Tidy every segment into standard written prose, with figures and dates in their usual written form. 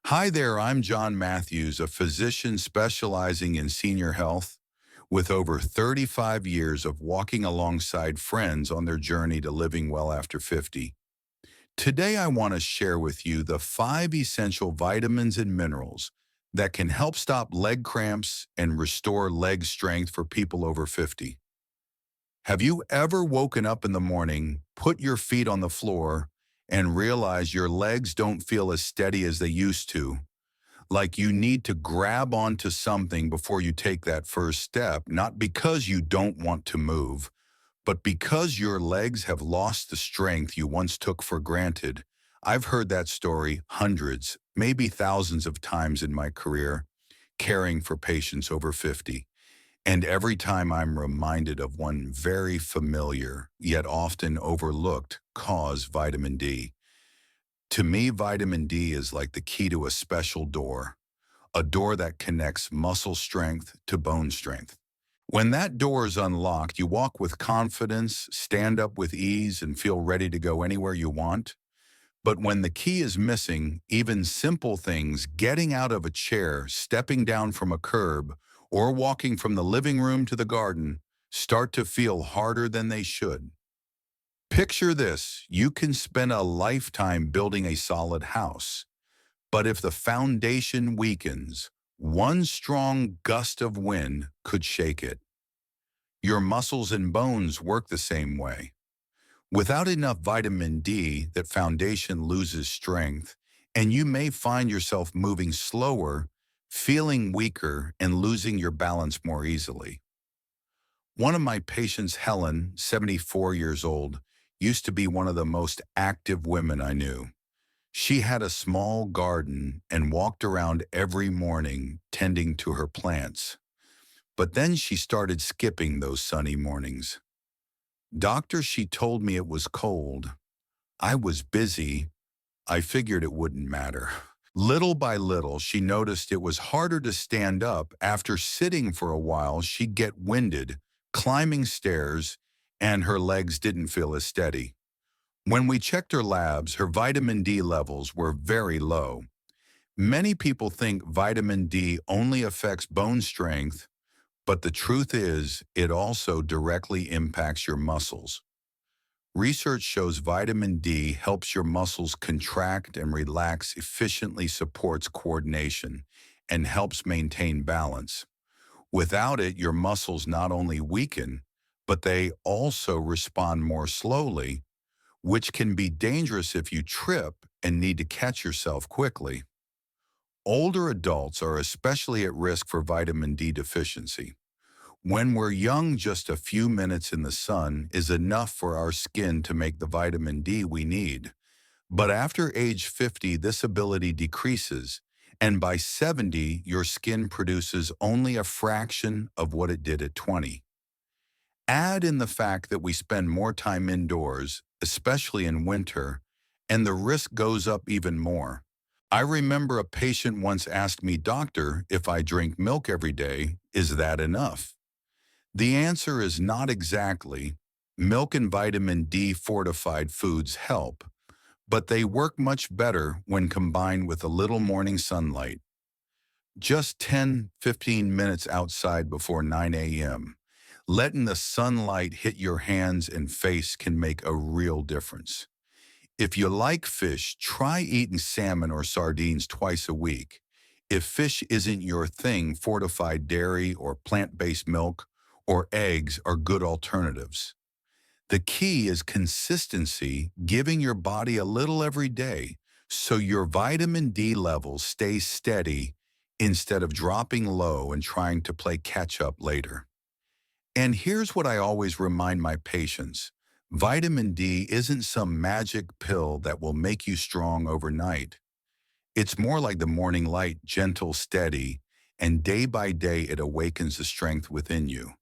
Hi there, I'm John Matthews, a physician specializing in senior health with over 35 years of walking alongside friends on their journey to living well after 50. Today, I want to share with you the 5 essential vitamins and minerals that can help stop leg cramps and restore leg strength for people over 50. Have you ever woken up in the morning, put your feet on the floor, and realized your legs don't feel as steady as they used to? Like you need to grab onto something before you take that first step, not because you don't want to move, but because your legs have lost the strength you once took for granted. I've heard that story hundreds, maybe thousands of times in my career, caring for patients over 50. And every time I'm reminded of one very familiar, yet often overlooked cause, vitamin D. To me, vitamin D is like the key to a special door, a door that connects muscle strength to bone strength. When that door is unlocked, you walk with confidence, stand up with ease, and feel ready to go anywhere you want. But when the key is missing, even simple things, getting out of a chair, stepping down from a curb, or walking from the living room to the garden, start to feel harder than they should. Picture this: you can spend a lifetime building a solid house. But if the foundation weakens, one strong gust of wind could shake it. Your muscles and bones work the same way. Without enough vitamin D, that foundation loses strength, and you may find yourself moving slower, feeling weaker, and losing your balance more easily. One of my patients, Helen, 74 years old, used to be one of the most active women I knew. She had a small garden and walked around every morning tending to her plants. But then she started skipping those sunny mornings. Doctor, she told me it was cold. I was busy. I figured it wouldn't matter. Little by little, she noticed it was harder to stand up. After sitting for a while, she'd get winded, climbing stairs, and her legs didn't feel as steady. When we checked her labs, her vitamin D levels were very low. Many people think vitamin D only affects bone strength, but the truth is it also directly impacts your muscles. Research shows vitamin D helps your muscles contract and relax, efficiently supports coordination, and helps maintain balance. Without it, your muscles not only weaken, but they also respond more slowly, which can be dangerous if you trip and need to catch yourself quickly. Older adults are especially at risk for vitamin D deficiency. When we're young, just a few minutes in the sun is enough for our skin to make the vitamin D we need. But after age 50, this ability decreases, and by 70, your skin produces only a fraction of what it did at 20. Add in the fact that we spend more time indoors, especially in winter, and the risk goes up even more. I remember a patient once asked me, "Doctor, if I drink milk every day, is that enough?" The answer is not exactly. Milk and vitamin D fortified foods help, but they work much better when combined with a little morning sunlight. Just 10-15 minutes outside before 9 a.m. Letting the sunlight hit your hands and face can make a real difference. If you like fish, try eating salmon or sardines twice a week. If fish isn't your thing, fortified dairy or plant-based milk or eggs are good alternatives. The key is consistency, giving your body a little every day so your vitamin D levels stay steady instead of dropping low and trying to play catch up later. And here's what I always remind my patients: vitamin D isn't some magic pill that will make you strong overnight. It's more like the morning light, gentle, steady, and day by day it awakens the strength within you.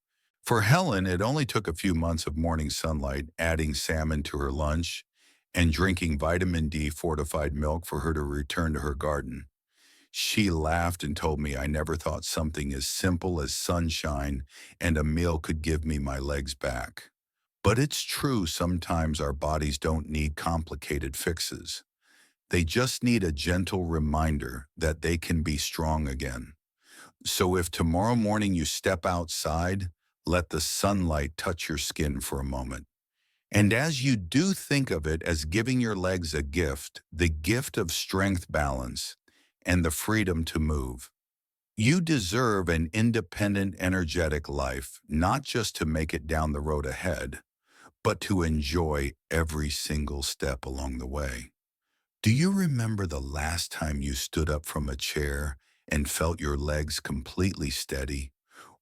For Helen, it only took a few months of morning sunlight, adding salmon to her lunch, and drinking vitamin D fortified milk for her to return to her garden. She laughed and told me I never thought something as simple as sunshine and a meal could give me my legs back. But it's true, sometimes our bodies don't need complicated fixes. They just need a gentle reminder that they can be strong again. So if tomorrow morning you step outside, let the sunlight touch your skin for a moment. And as you do, think of it as giving your legs a gift, the gift of strength, balance, and the freedom to move. You deserve an independent, energetic life, not just to make it down the road ahead, but to enjoy every single step along the way. Do you remember the last time you stood up from a chair and felt your legs completely steady?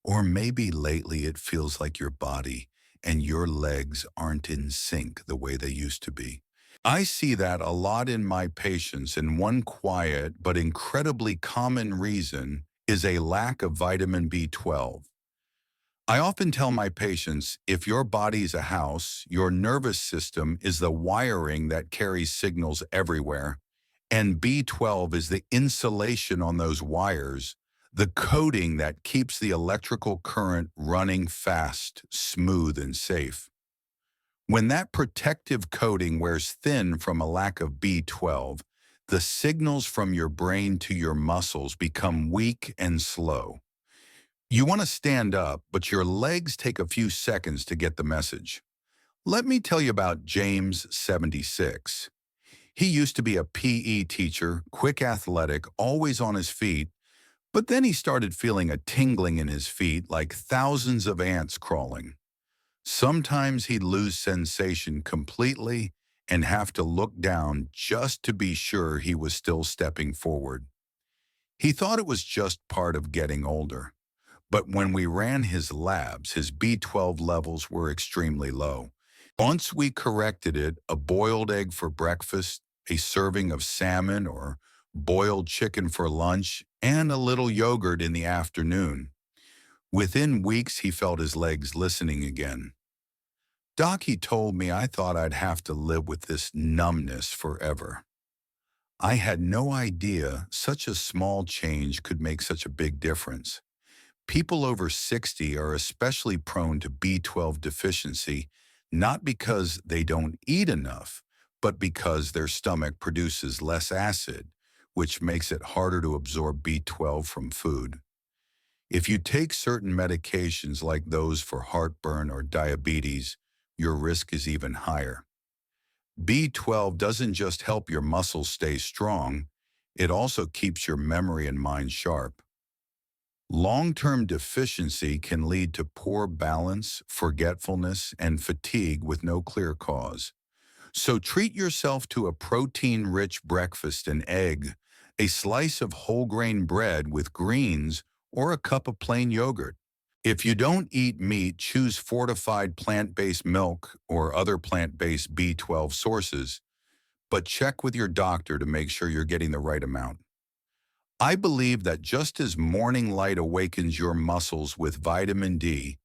Or maybe lately it feels like your body and your legs aren't in sync the way they used to be. I see that a lot in my patients, and one quiet but incredibly common reason is a lack of vitamin B12. I often tell my patients, if your body's a house, your nervous system is the wiring that carries signals everywhere, and B12 is the insulation on those wires, the coating that keeps the electrical current running fast, smooth, and safe. When that protective coating wears thin from a lack of B12, the signals from your brain to your muscles become weak and slow. You want to stand up, but your legs take a few seconds to get the message. Let me tell you about James, 76. He used to be a PE teacher, quick, athletic, always on his feet, but then he started feeling a tingling in his feet like thousands of ants crawling. Sometimes he'd lose sensation completely and have to look down just to be sure he was still stepping forward. He thought it was just part of getting older. But when we ran his labs, his B12 levels were extremely low. Once we corrected it, a boiled egg for breakfast, a serving of salmon or boiled chicken for lunch, and a little yogurt in the afternoon. Within weeks, he felt his legs listening again. Doc, he told me, I thought I'd have to live with this numbness forever. I had no idea such a small change could make such a big difference. People over 60 are especially prone to B12 deficiency, not because they don't eat enough, but because their stomach produces less acid, which makes it harder to absorb B12 from food. If you take certain medications like those for heartburn or diabetes, your risk is even higher. B12 doesn't just help your muscles stay strong, it also keeps your memory and mind sharp. Long-term deficiency can lead to poor balance, forgetfulness, and fatigue with no clear cause. So treat yourself to a protein-rich breakfast: an egg, a slice of whole grain bread with greens, or a cup of plain yogurt. If you don't eat meat, choose fortified plant-based milk or other plant-based B12 sources, but check with your doctor to make sure you're getting the right amount. I believe that just as morning light awakens your muscles with vitamin D,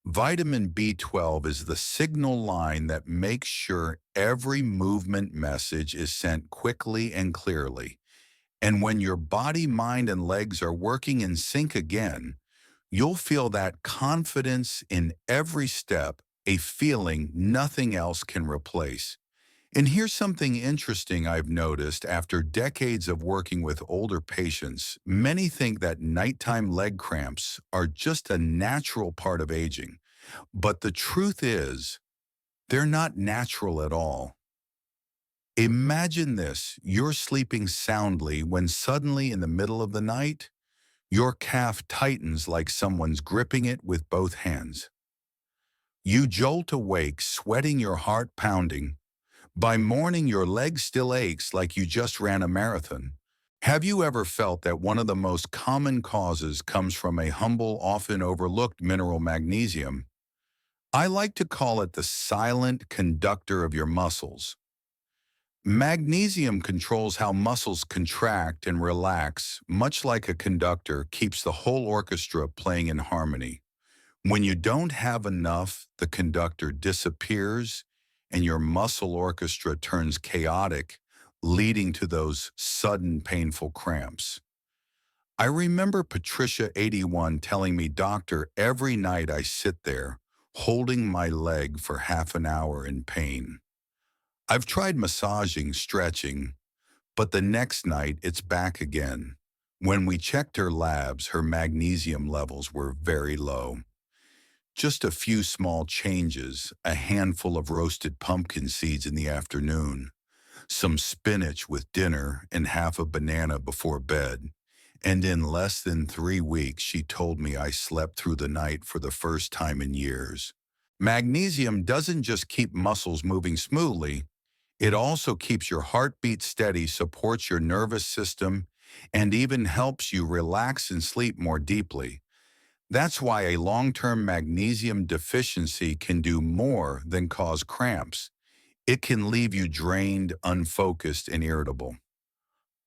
vitamin B12 is the signal line that makes sure every movement message is sent quickly and clearly. And when your body, mind, and legs are working in sync again, you'll feel that confidence in every step, a feeling nothing else can replace. And here's something interesting I've noticed after decades of working with older patients. Many think that nighttime leg cramps are just a natural part of aging. But the truth is, they're not natural at all. Imagine this: you're sleeping soundly when suddenly in the middle of the night, your calf tightens like someone's gripping it with both hands. You jolt awake, sweating, your heart pounding. By morning, your leg still aches like you just ran a marathon. Have you ever felt that one of the most common causes comes from a humble, often overlooked mineral, magnesium? I like to call it the silent conductor of your muscles. Magnesium controls how muscles contract and relax, much like a conductor keeps the whole orchestra playing in harmony. When you don't have enough, the conductor disappears and your muscle orchestra turns chaotic, leading to those sudden painful cramps. I remember Patricia, 81, telling me, "Doctor, every night I sit there, holding my leg for half an hour in pain. I've tried massaging, stretching, But the next night, it's back again. When we checked her labs, her magnesium levels were very low. Just a few small changes, a handful of roasted pumpkin seeds in the afternoon, some spinach with dinner, and half a banana before bed. And in less than 3 weeks, she told me I slept through the night for the first time in years. Magnesium doesn't just keep muscles moving smoothly, it also keeps your heartbeat steady, supports your nervous system, and even helps you relax and sleep more deeply. That's why a long-term magnesium deficiency can do more than cause cramps. It can leave you drained, unfocused, and irritable.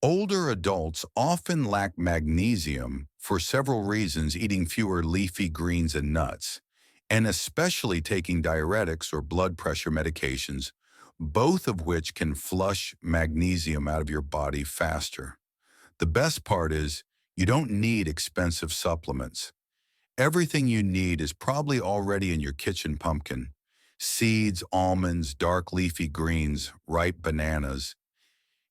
Older adults often lack magnesium for several reasons, eating fewer leafy greens and nuts, and especially taking diuretics or blood pressure medications, both of which can flush magnesium out of your body faster. The best part is you don't need expensive supplements. Everything you need is probably already in your kitchen pumpkin. Seeds, almonds, dark leafy greens, ripe bananas.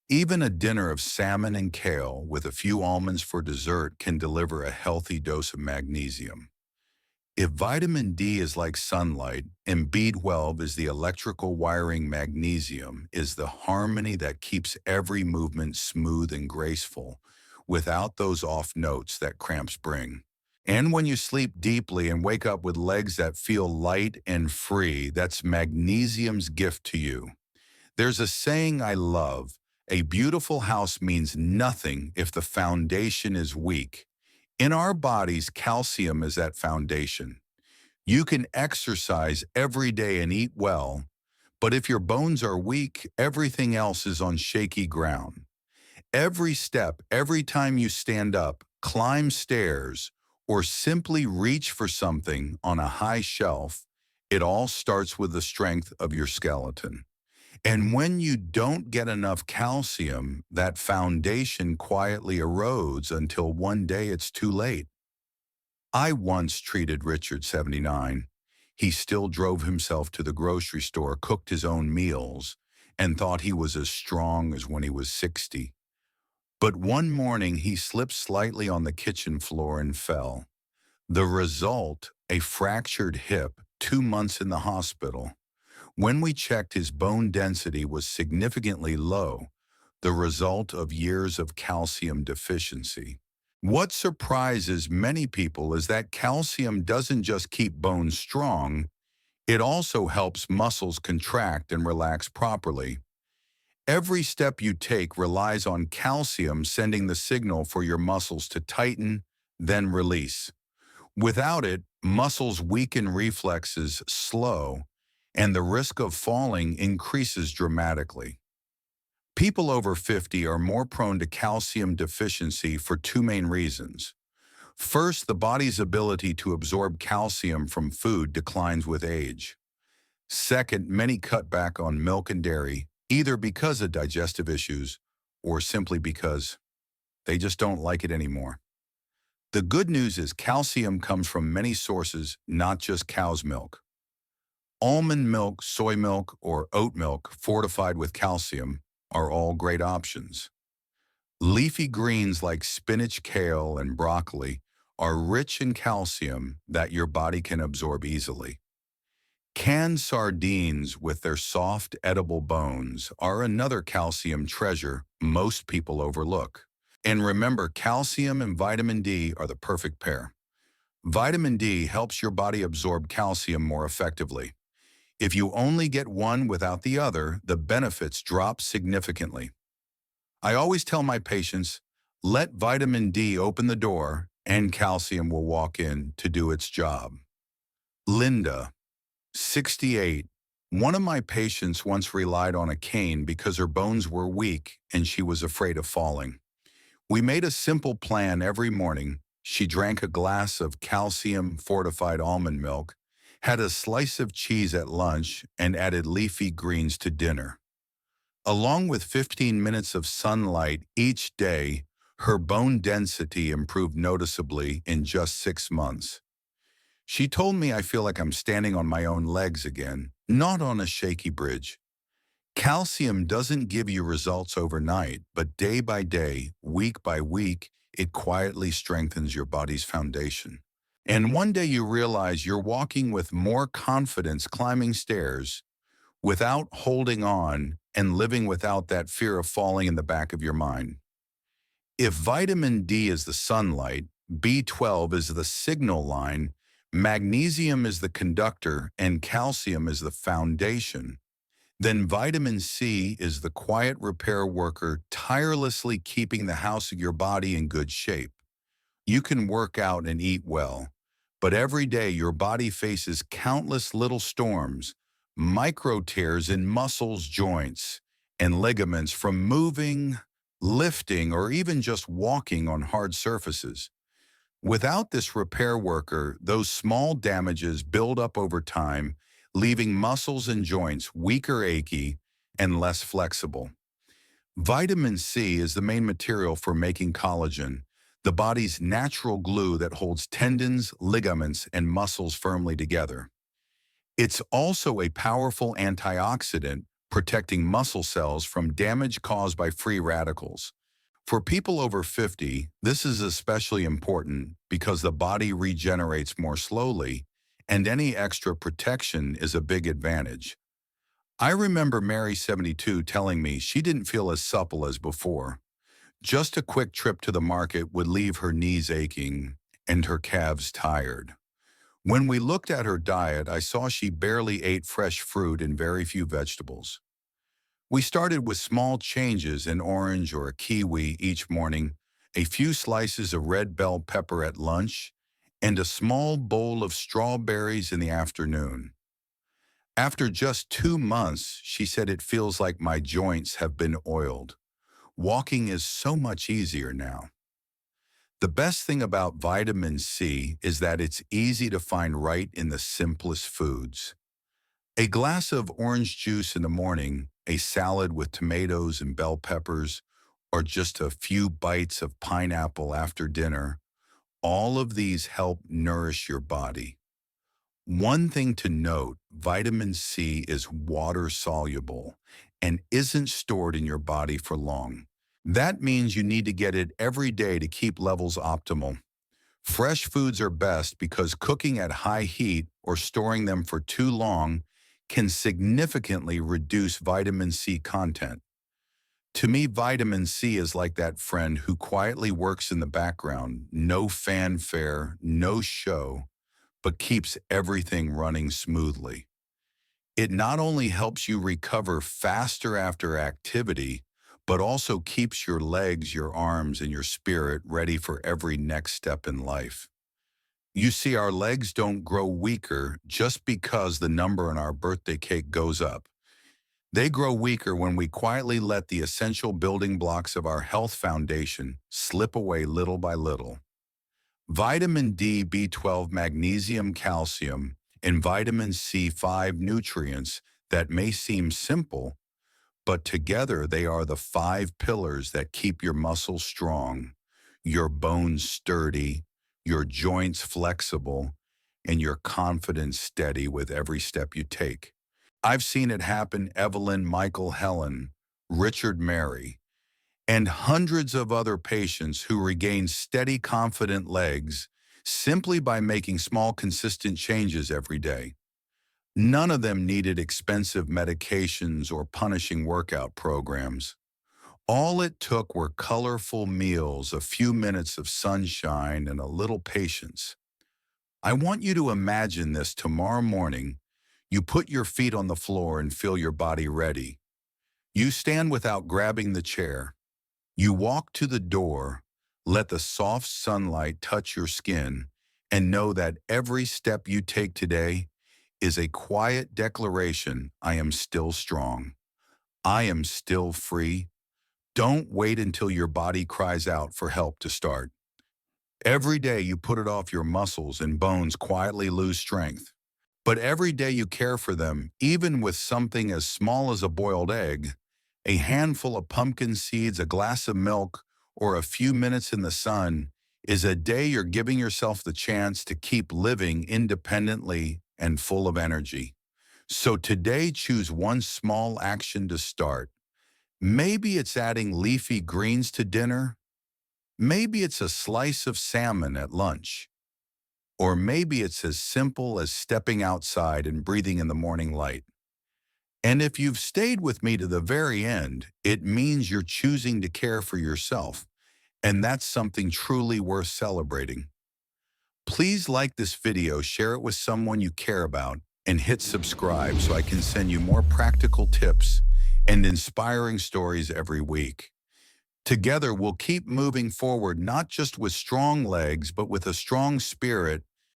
Even a dinner of salmon and kale with a few almonds for dessert can deliver a healthy dose of magnesium. If vitamin D is like sunlight and B12 is the electrical wiring, magnesium is the harmony that keeps every movement smooth and graceful without those off notes that cramps bring. And when you sleep deeply and wake up with legs that feel light and free, that's magnesium's gift to you. There's a saying I love: a beautiful house means nothing if the foundation is weak. In our bodies, calcium is that foundation. You can exercise every day and eat well, but if your bones are weak, everything else is on shaky ground. Every step, every time you stand up, climb stairs, or simply reach for something on a high shelf, it all starts with the strength of your skeleton. And when you don't get enough calcium, that foundation quietly erodes until one day it's too late. I once treated Richard, 79. He still drove himself to the grocery store, cooked his own meals, and thought he was as strong as when he was 60. But one morning he slipped slightly on the kitchen floor and fell. The result, a fractured hip, 2 months in the hospital. When we checked, his bone density was significantly low, the result of years of calcium deficiency. What surprises many people is that calcium doesn't just keep bones strong, it also helps muscles contract and relax properly. Every step you take relies on calcium sending the signal for your muscles to tighten, then release. Without it, muscles weaken, reflexes slow, and the risk of falling increases dramatically. People over 50 are more prone to calcium deficiency for two main reasons. First, the body's ability to absorb calcium from food declines with age. Second, many cut back on milk and dairy, either because of digestive issues or simply because they just don't like it anymore. The good news is calcium comes from many sources, not just cow's milk. Almond milk, soy milk, or oat milk fortified with calcium are all great options. Leafy greens like spinach, kale, and broccoli are rich in calcium that your body can absorb easily. Canned sardines with their soft, edible bones are another calcium treasure most people overlook. And remember, calcium and vitamin D are the perfect pair. Vitamin D helps your body absorb calcium more effectively. If you only get one without the other, the benefits drop significantly. I always tell my patients, let vitamin D open the door and calcium will walk in to do its job. Linda, 68. One of my patients once relied on a cane because her bones were weak and she was afraid of falling. We made a simple plan every morning. She drank a glass of calcium-fortified almond milk, had a slice of cheese at lunch, and added leafy greens to dinner. Along with 15 minutes of sunlight each day, her bone density improved noticeably in just 6 months. She told me, I feel like I'm standing on my own legs again, not on a shaky bridge. Calcium doesn't give you results overnight, but day by day, week by week, it quietly strengthens your body's foundation. And one day you realize you're walking with more confidence climbing stairs without holding on and living without that fear of falling in the back of your mind. If vitamin D is the sunlight, B12 is the signal line, magnesium is the conductor, and calcium is the foundation, then vitamin C is the quiet repair worker tirelessly keeping the house of your body in good shape. You can work out and eat well, but every day your body faces countless little storms, micro tears in muscles, joints, and ligaments from moving, lifting, or even just walking on hard surfaces. Without this repair worker, those small damages build up over time, leaving muscles and joints weaker, achy, and less flexible. Vitamin C is the main material for making collagen, the body's natural glue that holds tendons, ligaments, and muscles firmly together. It's also a powerful antioxidant, protecting muscle cells from damage caused by free radicals. For people over 50, this is especially important because the body regenerates more slowly, and any extra protection is a big advantage. I remember Mary, 72, telling me she didn't feel as supple as before. Just a quick trip to the market would leave her knees aching and her calves tired. When we looked at her diet, I saw she barely ate fresh fruit and very few vegetables. We started with small changes, an orange or a kiwi each morning, a few slices of red bell pepper at lunch, and a small bowl of strawberries in the afternoon. After just 2 months, she said it feels like my joints have been oiled. Walking is so much easier now. The best thing about vitamin C is that it's easy to find right in the simplest foods. A glass of orange juice in the morning, a salad with tomatoes and bell peppers, or just a few bites of pineapple after dinner, all of these help nourish your body. One thing to note, vitamin C is water soluble and isn't stored in your body for long. That means you need to get it every day to keep levels optimal. Fresh foods are best because cooking at high heat or storing them for too long can significantly reduce vitamin C content. To me, vitamin C is like that friend who quietly works in the background, no fanfare, no show, but keeps everything running smoothly. It not only helps you recover faster after activity, but also keeps your legs, your arms, and your spirit ready for every next step in life. You see, our legs don't grow weaker just because the number on our birthday cake goes up. They grow weaker when we quietly let the essential building blocks of our health foundation slip away little by little. Vitamin D, B12, magnesium, calcium, and vitamin C5 nutrients that may seem simple, but together they are the five pillars that keep your muscles strong, your bones sturdy, your joints flexible, and your confidence steady with every step you take. I've seen it happen, Evelyn, Michael, Helen, Richard, Mary, and hundreds of other patients who regain steady, confident legs simply by making small, consistent changes every day. None of them needed expensive medications or punishing workout programs. All it took were colorful meals, a few minutes of sunshine, and a little patience. I want you to imagine this tomorrow morning. You put your feet on the floor and feel your body ready. You stand without grabbing the chair. You walk to the door, let the soft sunlight touch your skin, and know that every step you take today is a quiet declaration: I am still strong. I am still free. Don't wait until your body cries out for help to start. Every day you put it off, your muscles and bones quietly lose strength. But every day you care for them, even with something as small as a boiled egg, a handful of pumpkin seeds, a glass of milk, or a few minutes in the sun, is a day you're giving yourself the chance to keep living independently and full of energy. So today, choose one small action to start. Maybe it's adding leafy greens to dinner. Maybe it's a slice of salmon at lunch. Or maybe it's as simple as stepping outside and breathing in the morning light. And if you've stayed with me to the very end, it means you're choosing to care for yourself. And that's something truly worth celebrating. Please like this video, share it with someone you care about, and hit subscribe so I can send you more practical tips and inspiring stories every week. Together, we'll keep moving forward, not just with strong legs, but with a strong spirit